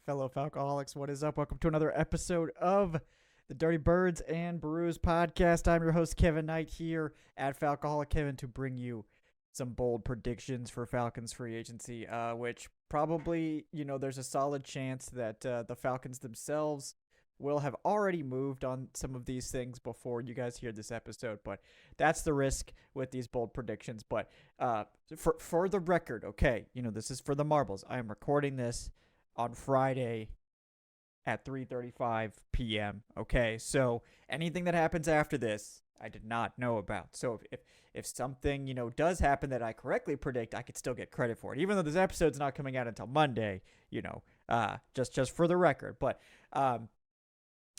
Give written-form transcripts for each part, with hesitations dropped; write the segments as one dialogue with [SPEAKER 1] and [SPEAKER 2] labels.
[SPEAKER 1] fellow Falcoholics. What is up? Welcome to another episode of the Dirty Birds and Brews podcast. I'm your host, Kevin Knight, here at Falcoholic Kevin to bring you some bold predictions for Falcons free agency, which probably, there's a solid chance that the Falcons themselves will have already moved on some of these things before you guys hear this episode, but that's the risk with these bold predictions. But for the record, okay, this is for the marbles. I am recording this on Friday at 3:35 p.m. Okay, so anything that happens after this, I did not know about. So if something does happen that I correctly predict, I could still get credit for it, even though this episode's not coming out until Monday. Just for the record, but I'm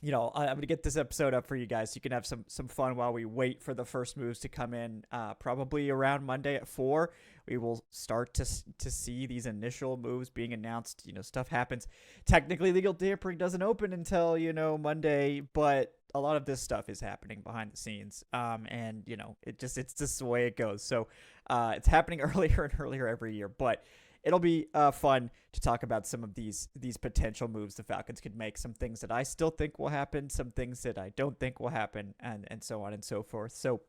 [SPEAKER 1] going to get this episode up for you guys so you can have some fun while we wait for the first moves to come in. Probably around Monday at 4, we will start to see these initial moves being announced. Stuff happens. Technically, legal tampering doesn't open until, Monday, but a lot of this stuff is happening behind the scenes. And it's just the way it goes. So it's happening earlier and earlier every year, but it'll be fun to talk about some of these potential moves the Falcons could make, some things that I still think will happen, some things that I don't think will happen, and so on and so forth. So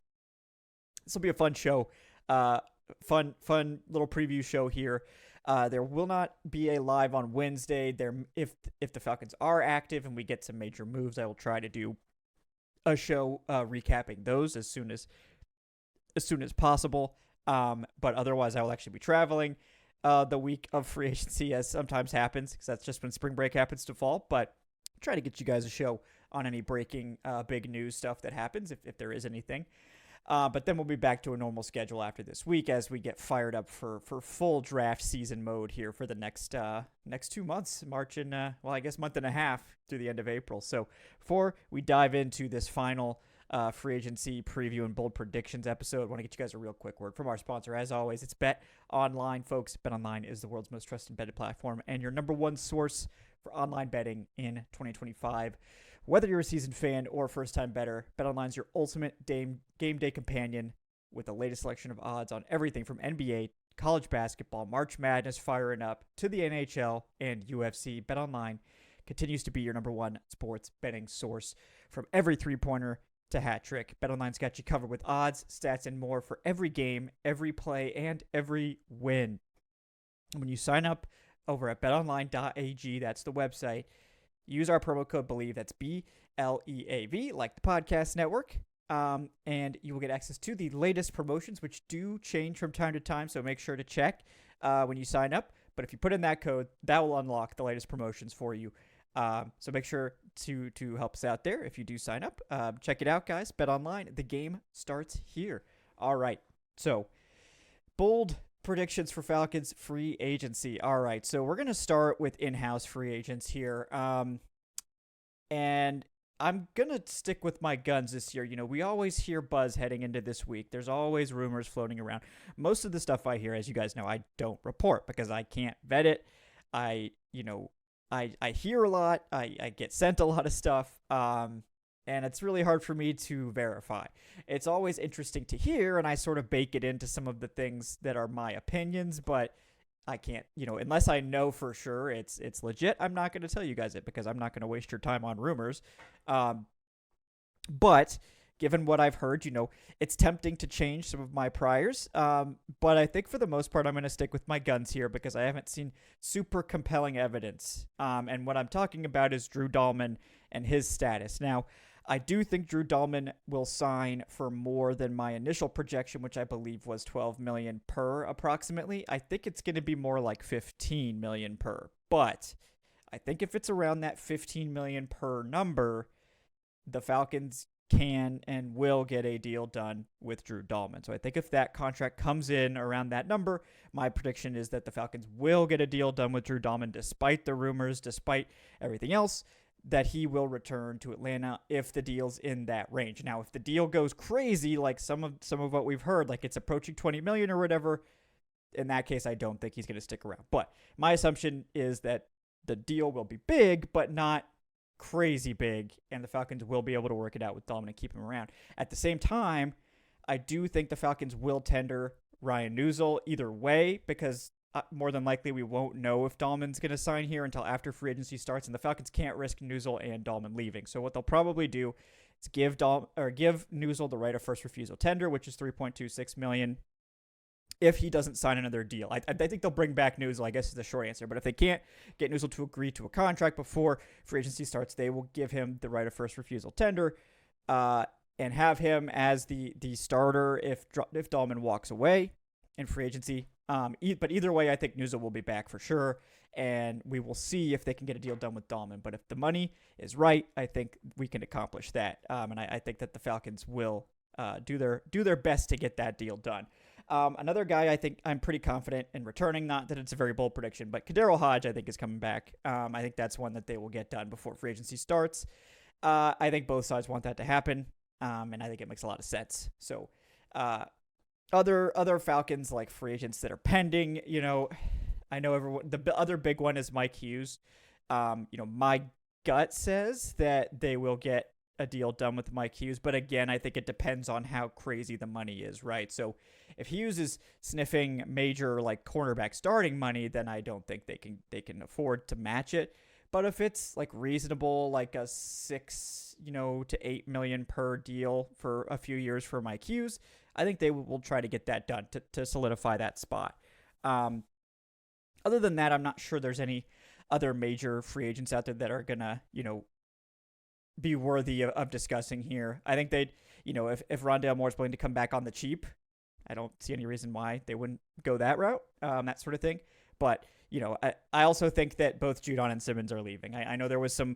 [SPEAKER 1] this will be a fun show, fun little preview show here. There will not be a live on Wednesday. If the Falcons are active and we get some major moves, I will try to do a show recapping those as soon as possible. But otherwise, I will actually be traveling the week of free agency, as sometimes happens, because that's just when spring break happens to fall. But try to get you guys a show on any breaking big news stuff that happens, if there is anything. But then we'll be back to a normal schedule after this week as we get fired up for full draft season mode here for the next 2 months, March and, I guess month and a half through the end of April. So before we dive into this final free agency preview and bold predictions episode, I want to get you guys a real quick word from our sponsor. As always, it's Bet Online, folks. Bet Online is the world's most trusted betting platform and your number one source for online betting in 2025. Whether you're a seasoned fan or first-time bettor, Bet Online is your ultimate game day companion with the latest selection of odds on everything from NBA, college basketball, March Madness firing up, to the NHL and UFC. Bet Online continues to be your number one sports betting source from every three-pointer to hat trick. BetOnline's got you covered with odds, stats, and more for every game, every play, and every win. When you sign up over at betonline.ag, that's the website, use our promo code BELIEVE, that's BLEAV, like the podcast network, and you will get access to the latest promotions, which do change from time to time, so make sure to check when you sign up. But if you put in that code, that will unlock the latest promotions for you. So make sure to help us out there if you do sign up. Check it out, guys. Bet Online. The game starts here. All right. So bold predictions for Falcons free agency. All right. So we're going to start with in-house free agents here. And I'm going to stick with my guns this year. We always hear buzz heading into this week. There's always rumors floating around. Most of the stuff I hear, as you guys know, I don't report because I can't vet it. I hear a lot. I get sent a lot of stuff, and it's really hard for me to verify. It's always interesting to hear, and I sort of bake it into some of the things that are my opinions, but I can't, unless I know for sure it's legit, I'm not going to tell you guys it because I'm not going to waste your time on rumors. But given what I've heard, it's tempting to change some of my priors. But I think for the most part, I'm going to stick with my guns here because I haven't seen super compelling evidence. And what I'm talking about is Drew Dalman and his status. Now, I do think Drew Dalman will sign for more than my initial projection, which I believe was $12 million per approximately. I think it's going to be more like $15 million per. But I think if it's around that $15 million per number, the Falcons can and will get a deal done with Drew Dalman. So I think if that contract comes in around that number, my prediction is that the Falcons will get a deal done with Drew Dalman, despite the rumors, despite everything else, that he will return to Atlanta if the deal's in that range. Now, if the deal goes crazy, like some of what we've heard, like it's approaching $20 million or whatever, in that case, I don't think he's going to stick around. But my assumption is that the deal will be big, but not crazy big, and the Falcons will be able to work it out with Dalman and keep him around. At the same time, I do think the Falcons will tender Ryan Neusel either way because more than likely we won't know if Dalman's going to sign here until after free agency starts, and the Falcons can't risk Neusel and Dalman leaving. So what they'll probably do is give Neusel the right of first refusal tender, which is $3.26 million. If he doesn't sign another deal, I think they'll bring back Neusel, I guess is the short answer. But if they can't get Neusel to agree to a contract before free agency starts, they will give him the right of first refusal tender, and have him as the starter if Dalman walks away in free agency. But either way, I think Neusel will be back for sure, and we will see if they can get a deal done with Dalman. But if the money is right, I think we can accomplish that, and I think that the Falcons will do their best to get that deal done. Another guy I think I'm pretty confident in returning, not that it's a very bold prediction, but Kadero Hodge I think is coming back. I think that's one that they will get done before free agency starts. I think both sides want that to happen, and I think it makes a lot of sense. So other Falcons like free agents that are pending, I know everyone. The other big one is Mike Hughes. My gut says that they will get a deal done with Mike Hughes, but again, I think it depends on how crazy the money is, right? So if Hughes is sniffing major like cornerback starting money, then I don't think they can afford to match it. But if it's like reasonable, like a $6 to $8 million per deal for a few years for Mike Hughes, I think they will try to get that done to solidify that spot. Other than that, I'm not sure there's any other major free agents out there that are gonna be worthy of discussing here. I think they'd, if Rondale Moore's willing to come back on the cheap, I don't see any reason why they wouldn't go that route, that sort of thing. But, I also think that both Judon and Simmons are leaving. I know there was some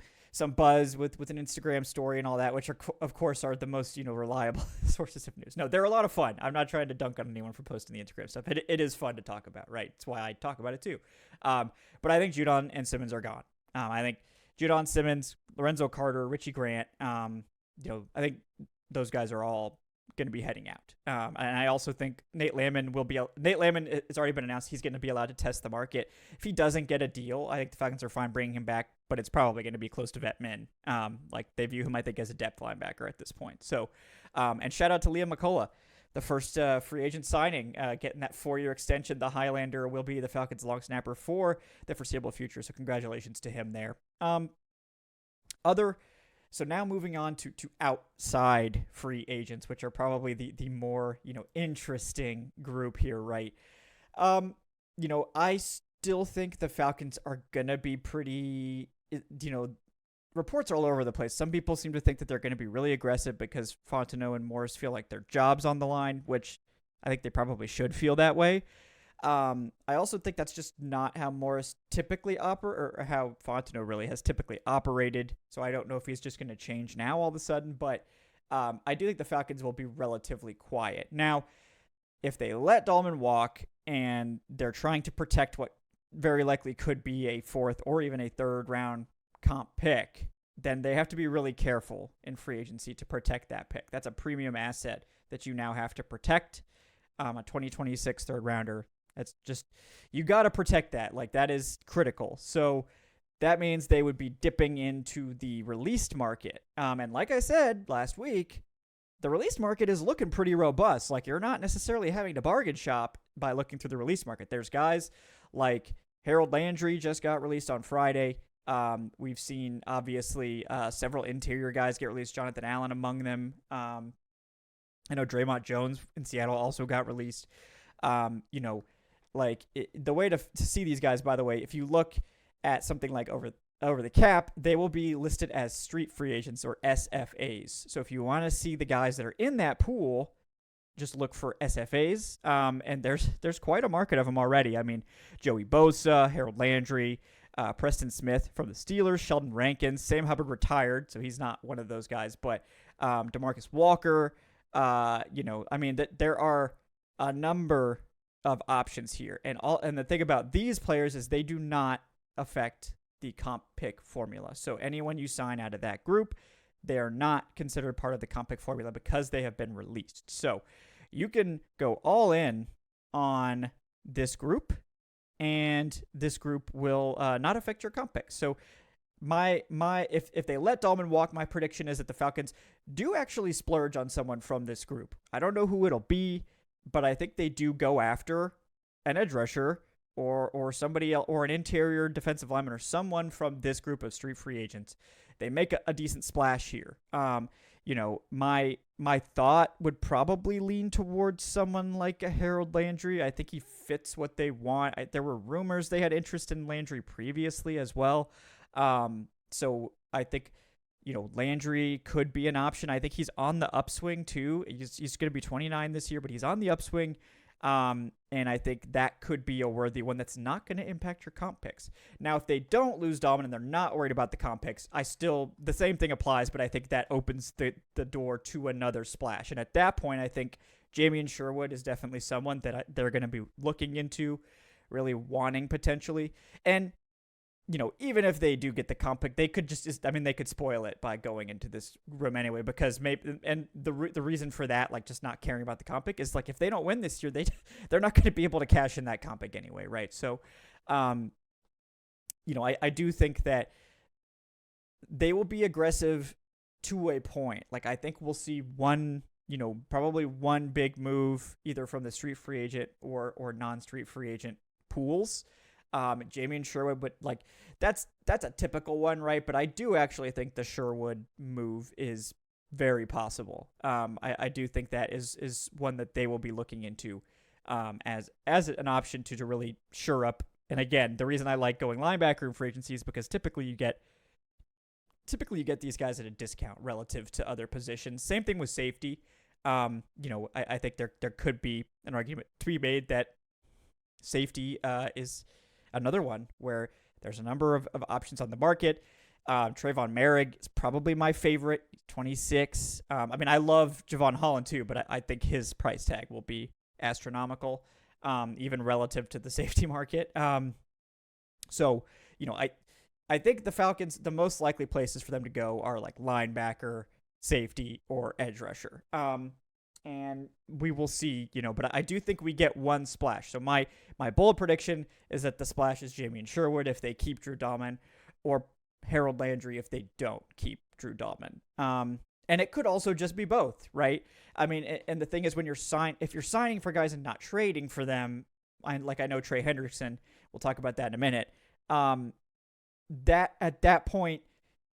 [SPEAKER 1] buzz with an Instagram story and all that, which are, of course, are the most, reliable sources of news. No, they're a lot of fun. I'm not trying to dunk on anyone for posting the Instagram stuff. It is fun to talk about, right? It's why I talk about it too. But I think Judon and Simmons are gone. I think Judon, Simmons, Lorenzo Carter, Richie Grant, I think those guys are all going to be heading out. And I also think Nate Landman has already been announced he's going to be allowed to test the market. If he doesn't get a deal, I think the Falcons are fine bringing him back, but it's probably going to be close to vet min. Like they view him, I think, as a depth linebacker at this point. So, and shout out to Liam McCullough, the first free agent signing, getting that 4-year extension. The Highlander will be the Falcons' long snapper for the foreseeable future. So congratulations to him there. So now moving on to outside free agents, which are probably the more, interesting group here, right? I still think the Falcons are going to be pretty, reports are all over the place. Some people seem to think that they're going to be really aggressive because Fontenot and Morris feel like their job's on the line, which I think they probably should feel that way. I also think that's just not how Morris typically or how Fontenot really has typically operated. So I don't know if he's just going to change now all of a sudden, but I do think the Falcons will be relatively quiet. Now, if they let Dalman walk and they're trying to protect what very likely could be a 4th or even a 3rd round comp pick, then they have to be really careful in free agency to protect that pick. That's a premium asset that you now have to protect. A 2026 3rd rounder. That's just, you got to protect that. Like, that is critical. So that means they would be dipping into the released market. And like I said last week, the released market is looking pretty robust. Like, you're not necessarily having to bargain shop by looking through the release market. There's guys like Harold Landry just got released on Friday. We've seen, obviously, several interior guys get released, Jonathan Allen among them. I know Draymond Jones in Seattle also got released. The way to see these guys, by the way, if you look at something like over the cap, they will be listed as street free agents or SFAs. So if you want to see the guys that are in that pool, just look for SFAs. And there's quite a market of them already. I mean, Joey Bosa, Harold Landry, Preston Smith from the Steelers, Sheldon Rankins, Sam Hubbard retired, so he's not one of those guys, but DeMarcus Walker, there are a number of options here. And the thing about these players is they do not affect the comp pick formula. So anyone you sign out of that group, they are not considered part of the comp pick formula because they have been released. So you can go all in on this group, and this group will not affect your comp pick. So if they let Dalman walk, my prediction is that the Falcons do actually splurge on someone from this group. I don't know who it'll be, but I think they do go after an edge rusher or somebody else, or an interior defensive lineman or someone from this group of street free agents, they make a decent splash here. My thought would probably lean towards someone like a Harold Landry. I think he fits what they want. There were rumors they had interest in Landry previously as well. So I think, Landry could be an option. I think he's on the upswing too. He's going to be 29 this year, but he's on the upswing. And I think that could be a worthy one that's not going to impact your comp picks. Now, if they don't lose Dalman and they're not worried about the comp picks, the same thing applies, but I think that opens the door to another splash. And at that point, I think Jamien Sherwood is definitely someone that they're going to be looking into, really wanting potentially. And even if they do get the comp pick, they could they could spoil it by going into this room anyway, because the reason for that, like just not caring about the comp pick, is like if they don't win this year, they're not going to be able to cash in that comp pick anyway, right? So, I do think that they will be aggressive to a point. Like I think we'll see probably one big move either from the street free agent or non-street free agent pools. Jamien Sherwood, but like that's a typical one, right? But I do actually think the Sherwood move is very possible. I do think that is one that they will be looking into as an option to really shore up. And again, the reason I like going linebacker in free agency is because typically you get these guys at a discount relative to other positions. Same thing with safety. I think there could be an argument to be made that safety is another one where there's a number of options on the market. Trayvon Merrick is probably my favorite, 26. I love Javon Holland too, but I think his price tag will be astronomical, even relative to the safety market. I think the Falcons, the most likely places for them to go are like linebacker, safety, or edge rusher. And we will see, but I do think we get one splash. So my bold prediction is that the splash is Jamien Sherwood if they keep Drew Dalman, or Harold Landry if they don't keep Drew Dalman. And it could also just be both, right? And the thing is, if you're signing for guys and not trading for them, I know Trey Hendrickson, we'll talk about that in a minute. That at that point,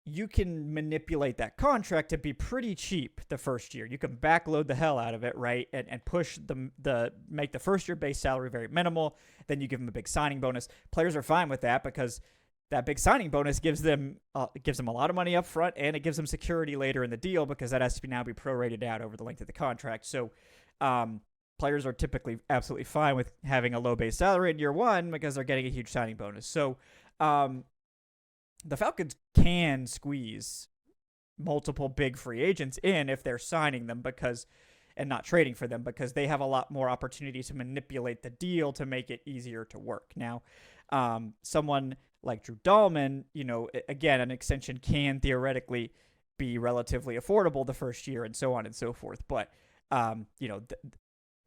[SPEAKER 1] you can manipulate that contract to be pretty cheap the first year. You can backload the hell out of it, right? And push make the first year base salary very minimal. Then you give them a big signing bonus. Players are fine with that because that big signing bonus gives them a lot of money up front, and it gives them security later in the deal because that has to now be prorated out over the length of the contract. So players are typically absolutely fine with having a low base salary in year one because they're getting a huge signing bonus. So the Falcons can squeeze multiple big free agents in if they're signing them and not trading for them, because they have a lot more opportunity to manipulate the deal to make it easier to work. Now, someone like Drew Dalman, again, an extension can theoretically be relatively affordable the first year and so on and so forth. But,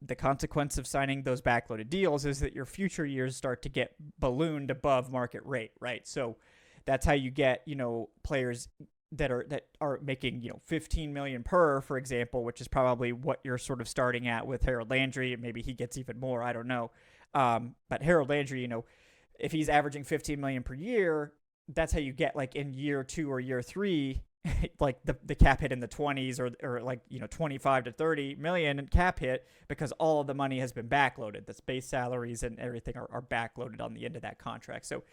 [SPEAKER 1] the consequence of signing those backloaded deals is that your future years start to get ballooned above market rate, right? So that's how you get, players that are making, $15 million per, for example, which is probably what you're sort of starting at with Harold Landry. Maybe he gets even more, I don't know. But Harold Landry, if he's averaging $15 million per year, that's how you get like in year 2 or year 3, like the cap hit in the 20s or like 25 to 30 million in cap hit, because all of the money has been backloaded. The base salaries and everything are backloaded on the end of that contract. So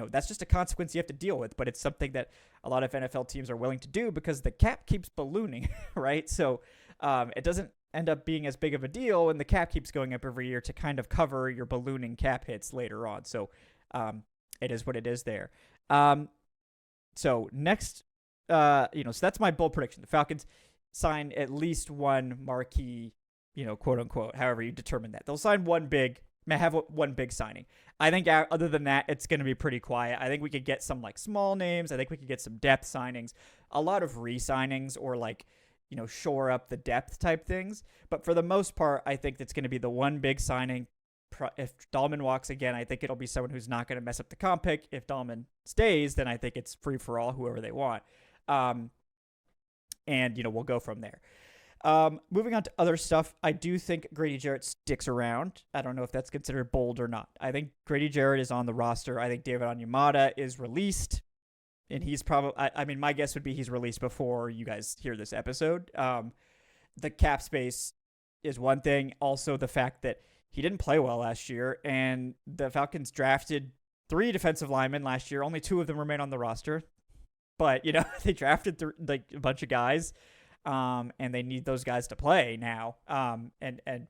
[SPEAKER 1] that's just a consequence you have to deal with, but it's something that a lot of NFL teams are willing to do because the cap keeps ballooning, right? So it doesn't end up being as big of a deal when the cap keeps going up every year to kind of cover your ballooning cap hits later on. So it is what it is there. So next, so that's my bold prediction. The Falcons sign at least one marquee, quote unquote, however you determine that. They'll sign one big signing. I think other than that, it's going to be pretty quiet. I think we could get some like small names. I think we could get some depth signings, a lot of re-signings or like, shore up the depth type things. But for the most part, I think that's going to be the one big signing. If Dalman walks again, I think it'll be someone who's not going to mess up the comp pick. If Dalman stays, then I think it's free for all, whoever they want. And we'll go from there. Moving on to other stuff, I do think Grady Jarrett sticks around. I don't know if that's considered bold or not. I think Grady Jarrett is on the roster. I think David Onyemata is released, and he's probably. I mean, my guess would be he's released before you guys hear this episode. The cap space is one thing. Also, the fact that he didn't play well last year, and the Falcons drafted 3 defensive linemen last year. Only 2 of them remain on the roster, but they drafted a bunch of guys. And they need those guys to play now. And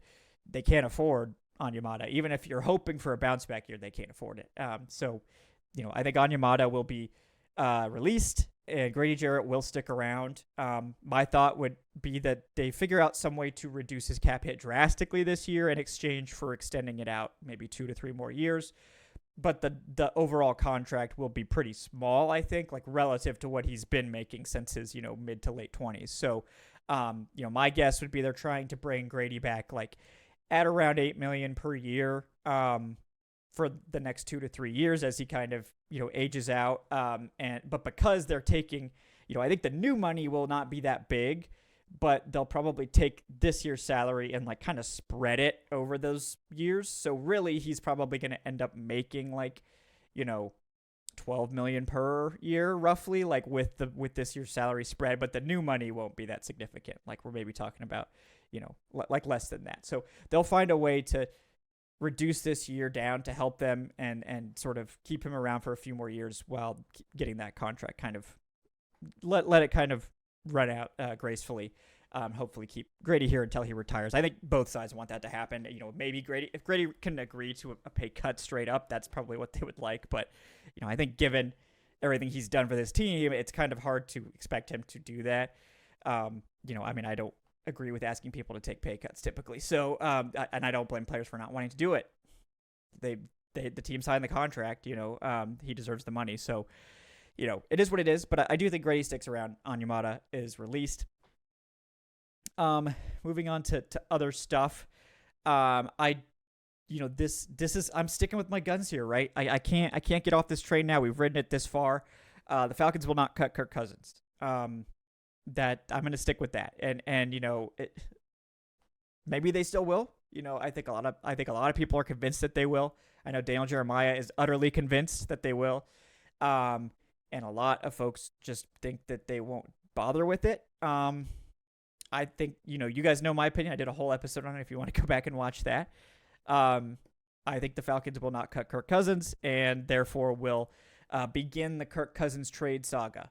[SPEAKER 1] they can't afford Onyemata. Even if you're hoping for a bounce back year, they can't afford it. So I think Onyemata will be released and Grady Jarrett will stick around. My thought would be that they figure out some way to reduce his cap hit drastically this year in exchange for extending it out maybe 2 to 3 more years. But the overall contract will be pretty small, I think, like relative to what he's been making since his, mid to late 20s. So, my guess would be they're trying to bring Grady back like at around $8 million per year for the next 2 to 3 years as he kind of, ages out. But because they're taking, I think the new money will not be that big, but they'll probably take this year's salary and like kind of spread it over those years. So really he's probably going to end up making like, $12 million per year roughly, like with this year's salary spread, but the new money won't be that significant. Like we're maybe talking about, like less than that. So they'll find a way to reduce this year down to help them and sort of keep him around for a few more years while getting that contract kind of let it kind of run out gracefully. Hopefully keep Grady here until he retires. I think both sides want that to happen. Maybe if Grady can agree to a pay cut straight up, that's probably what they would like. But, I think given everything he's done for this team, it's kind of hard to expect him to do that. I don't agree with asking people to take pay cuts typically. So, and I don't blame players for not wanting to do it. The team signed the contract, he deserves the money. So, it is what it is, but I do think Grady sticks around. Onyemata is released. Moving on to other stuff. This is, I'm sticking with my guns here, right? I can't get off this train now. We've ridden it this far. The Falcons will not cut Kirk Cousins. That I'm going to stick with that. And maybe they still will. I think a lot of people are convinced that they will. I know Daniel Jeremiah is utterly convinced that they will. And a lot of folks just think that they won't bother with it. I think, you guys know my opinion. I did a whole episode on it if you want to go back and watch that. I think the Falcons will not cut Kirk Cousins and therefore will begin the Kirk Cousins trade saga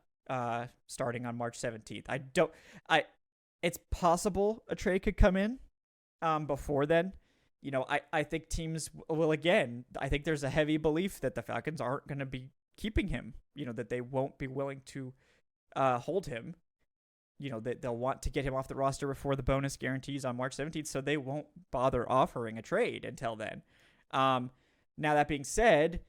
[SPEAKER 1] starting on March 17th. It's possible a trade could come in before then. I think teams will again. I think there's a heavy belief that the Falcons aren't going to be keeping him, that they won't be willing to hold him, that they'll want to get him off the roster before the bonus guarantees on March 17th, so they won't bother offering a trade until then. Now, that being said,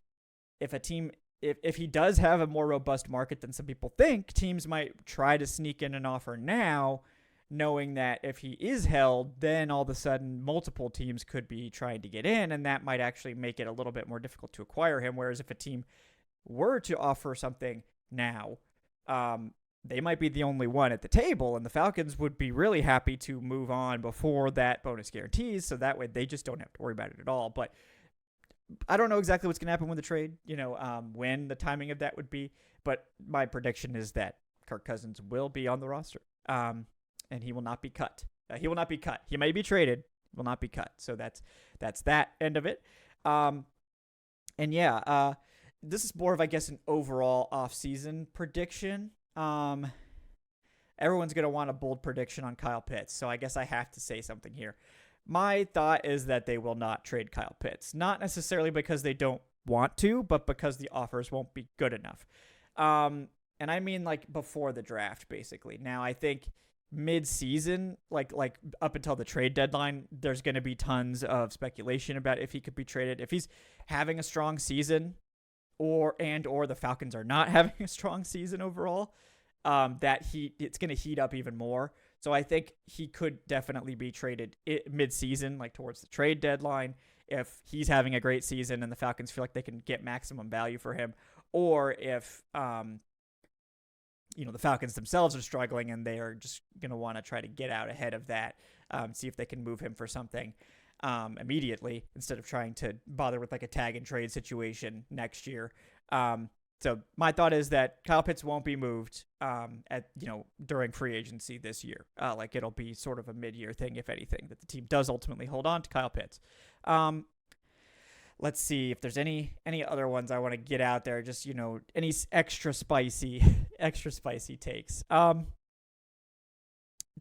[SPEAKER 1] if he does have a more robust market than some people think, teams might try to sneak in an offer now, knowing that if he is held, then all of a sudden multiple teams could be trying to get in, and that might actually make it a little bit more difficult to acquire him, whereas if a team were to offer something now, they might be the only one at the table, and the Falcons would be really happy to move on before that bonus guarantees, so that way they just don't have to worry about it at all. But I don't know exactly what's going to happen with the trade, when the timing of that would be, but my prediction is that Kirk Cousins will be on the roster, and he will not be cut. He will not be cut. He may be traded, will not be cut. So that's that end of it. This is more of, I guess, an overall offseason prediction. Everyone's going to want a bold prediction on Kyle Pitts, so I guess I have to say something here. My thought is that they will not trade Kyle Pitts, not necessarily because they don't want to, but because the offers won't be good enough. And I mean like before the draft, basically. Now, I think mid-season, like up until the trade deadline, there's going to be tons of speculation about if he could be traded. If he's having a strong season, or the Falcons are not having a strong season overall, it's going to heat up even more. So I think he could definitely be traded mid-season, like towards the trade deadline, if he's having a great season and the Falcons feel like they can get maximum value for him, or if the Falcons themselves are struggling, and they are just going to want to try to get out ahead of that, see if they can move him for something immediately instead of trying to bother with like a tag and trade situation next year. So my thought is that Kyle Pitts won't be moved during free agency this year. Like it'll be sort of a mid-year thing, if anything, that the team does ultimately hold on to Kyle Pitts. Let's see if there's any other ones I want to get out there. Just any extra spicy takes.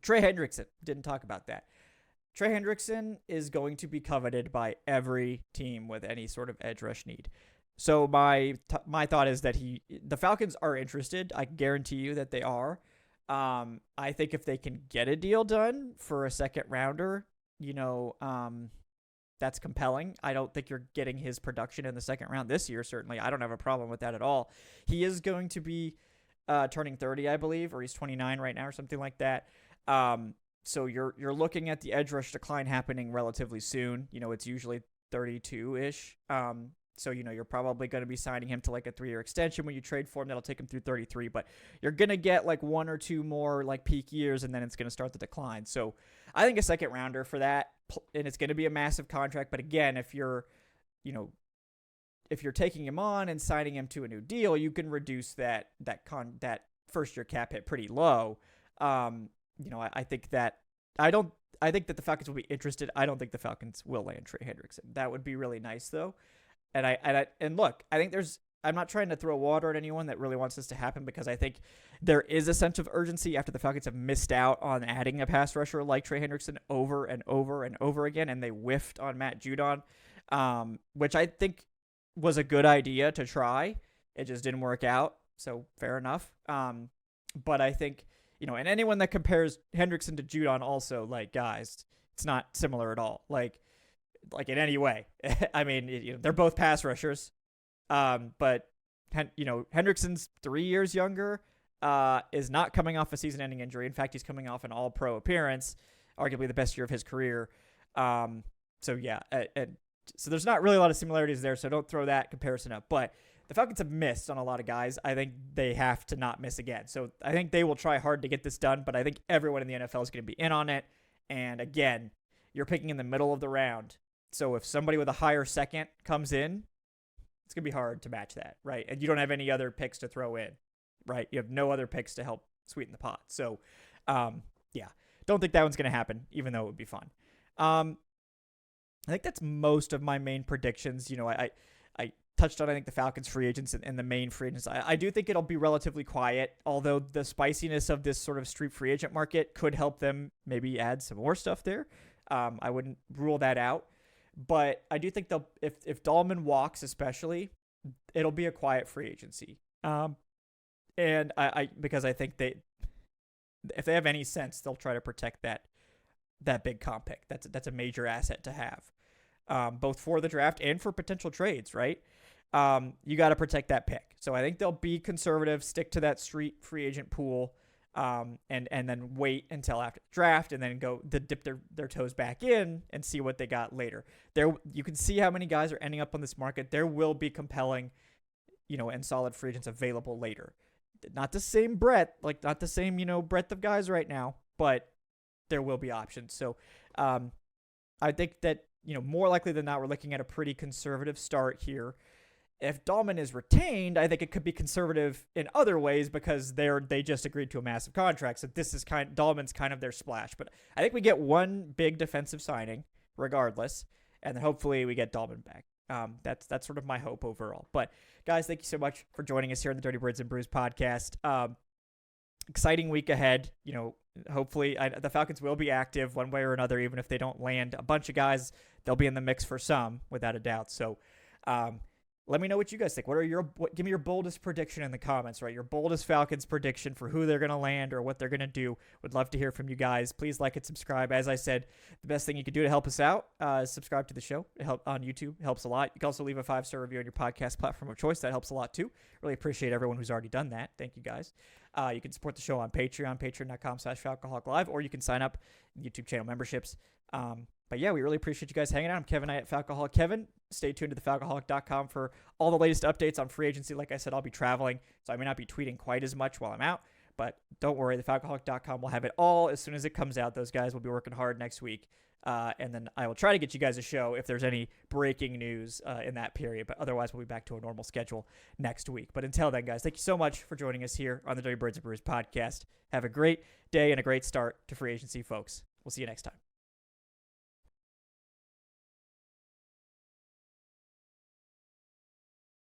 [SPEAKER 1] Trey Hendrickson, didn't talk about that. Trey Hendrickson is going to be coveted by every team with any sort of edge rush need. So my thought is that the Falcons are interested. I guarantee you that they are. I think if they can get a deal done for a second rounder, that's compelling. I don't think you're getting his production in the second round this year. Certainly, I don't have a problem with that at all. He is going to be turning 30, I believe, or he's 29 right now, or something like that. So you're looking at the edge rush decline happening relatively soon. It's usually 32-ish. So, you're probably going to be signing him to like a 3-year extension when you trade for him. That'll take him through 33, but you're going to get like 1 or 2 more like peak years, and then it's going to start the decline. So I think a second rounder for that, and it's going to be a massive contract. But again, if you're taking him on and signing him to a new deal, you can reduce that first year cap hit pretty low. I think that the Falcons will be interested. I don't think the Falcons will land Trey Hendrickson. That would be really nice though. And look, I think I'm not trying to throw water at anyone that really wants this to happen, because I think there is a sense of urgency after the Falcons have missed out on adding a pass rusher like Trey Hendrickson over and over and over again, and they whiffed on Matt Judon, which I think was a good idea to try. It just didn't work out, so fair enough. But I think, and anyone that compares Hendrickson to Judon also, like, guys, it's not similar at all. Like in any way. I mean, they're both pass rushers. But Hendrickson's 3 years younger, is not coming off a season-ending injury. In fact, he's coming off an all-pro appearance, arguably the best year of his career. So there's not really a lot of similarities there, so don't throw that comparison up. But the Falcons have missed on a lot of guys. I think they have to not miss again. So I think they will try hard to get this done, but I think everyone in the NFL is going to be in on it. And again, you're picking in the middle of the round. So if somebody with a higher second comes in, it's going to be hard to match that, right? And you don't have any other picks to throw in, right? You have no other picks to help sweeten the pot. So, don't think that one's going to happen, even though it would be fun. I think that's most of my main predictions. I touched on, I think, the Falcons free agents and the main free agents. I do think it'll be relatively quiet, although the spiciness of this sort of street free agent market could help them maybe add some more stuff there. I wouldn't rule that out. But I do think if Dalman walks, especially, it'll be a quiet free agency. And because I think if they have any sense, they'll try to protect that big comp pick. That's a major asset to have, both for the draft and for potential trades, right? You got to protect that pick. So I think they'll be conservative, stick to that street free agent pool, and then wait until after the draft, and then go dip their toes back in and see what they got later. There, you can see how many guys are ending up on this market. There will be compelling, and solid free agents available later. Not the same breadth, not the same, breadth of guys right now, but there will be options. So, I think that, more likely than not, we're looking at a pretty conservative start here. If Dalman is retained, I think it could be conservative in other ways, because they just agreed to a massive contract. So this is Dalman's kind of their splash. But I think we get one big defensive signing regardless, and then hopefully we get Dalman back. That's sort of my hope overall. But guys, thank you so much for joining us here on the Dirty Birds and Brews podcast. Exciting week ahead. Hopefully the Falcons will be active one way or another. Even if they don't land a bunch of guys, they'll be in the mix for some, without a doubt. So, let me know what you guys think. Give me your boldest prediction in the comments, right? Your boldest Falcons prediction for who they're going to land or what they're going to do. Would love to hear from you guys. Please like and subscribe. As I said, the best thing you can do to help us out is subscribe to the show. It helps on YouTube. It helps a lot. You can also leave a 5-star review on your podcast platform of choice. That helps a lot too. Really appreciate everyone who's already done that. Thank you guys. You can support the show on Patreon, patreon.com/Falcoholic or you can sign up YouTube channel memberships. But yeah, we really appreciate you guys hanging out. I'm Kevin Knight at Falcoholic Kevin. Stay tuned to thefalcoholic.com for all the latest updates on free agency. Like I said, I'll be traveling, so I may not be tweeting quite as much while I'm out. But don't worry, thefalcoholic.com will have it all as soon as it comes out. Those guys will be working hard next week. And then I will try to get you guys a show if there's any breaking news in that period. But otherwise, we'll be back to a normal schedule next week. But until then, guys, thank you so much for joining us here on the Dirty Birds and Brews podcast. Have a great day and a great start to free agency, folks. We'll see you next time.